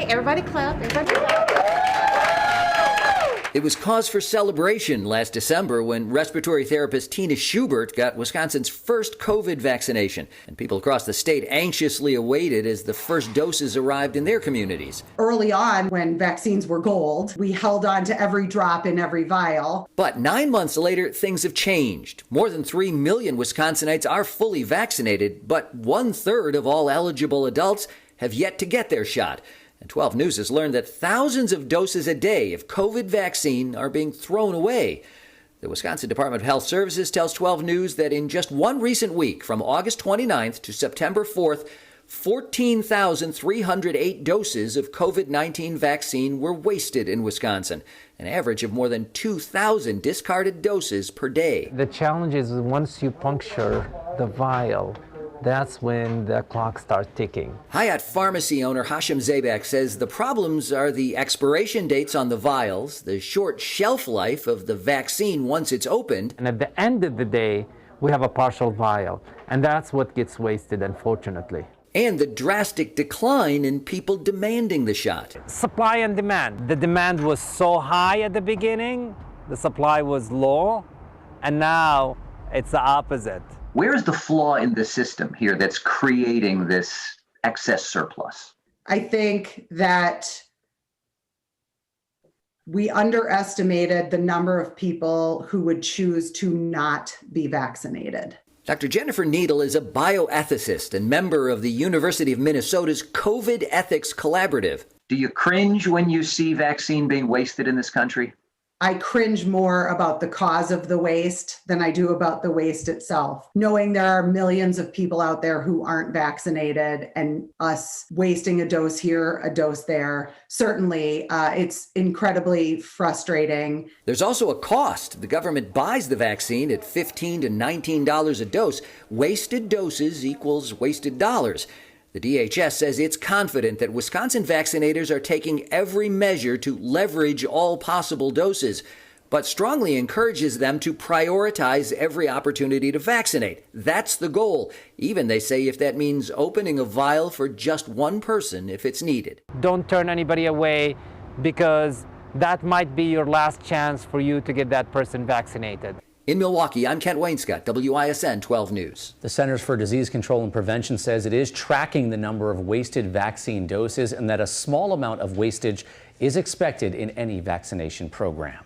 Okay, everybody clap. Everybody clap. It was cause for celebration last December when respiratory therapist Tina Schubert got Wisconsin's first COVID vaccination, and people across the state anxiously awaited as the first doses arrived in their communities. Early on, when vaccines were gold, we held on to every drop in every vial. But 9 months later, things have changed. More than 3 million Wisconsinites are fully vaccinated, but 1/3 of all eligible adults have yet to get their shot. And 12 News has learned that thousands of doses a day of COVID vaccine are being thrown away. The Wisconsin Department of Health Services tells 12 News that in just one recent week, from August 29th to September 4th, 14,308 doses of COVID-19 vaccine were wasted in Wisconsin, an average of more than 2,000 discarded doses per day. The challenge is once you puncture the vial, that's when the clock starts ticking. Hayat Pharmacy owner Hashim Zabak says the problems are the expiration dates on the vials, the short shelf life of the vaccine once it's opened. And at the end of the day, we have a partial vial, and that's what gets wasted, unfortunately. And the drastic decline in people demanding the shot. Supply and demand. The demand was so high at the beginning, the supply was low, and now it's the opposite. Where is the flaw in the system here that's creating this excess surplus? I think that we underestimated the number of people who would choose to not be vaccinated. Dr. Jennifer Needle is a bioethicist and member of the University of Minnesota's COVID Ethics Collaborative. Do you cringe when you see vaccine being wasted in this country? I cringe more about the cause of the waste than I do about the waste itself. Knowing there are millions of people out there who aren't vaccinated and us wasting a dose here, a dose there, certainly it's incredibly frustrating. There's also a cost. The government buys the vaccine at $15 to $19 a dose. Wasted doses equals wasted dollars. The DHS says it's confident that Wisconsin vaccinators are taking every measure to leverage all possible doses, but strongly encourages them to prioritize every opportunity to vaccinate. That's the goal, even, they say, if that means opening a vial for just one person if it's needed. Don't turn anybody away, because that might be your last chance for you to get that person vaccinated. In Milwaukee, I'm Kent Wainscott, WISN 12 News. The Centers for Disease Control and Prevention says it is tracking the number of wasted vaccine doses and that a small amount of wastage is expected in any vaccination program.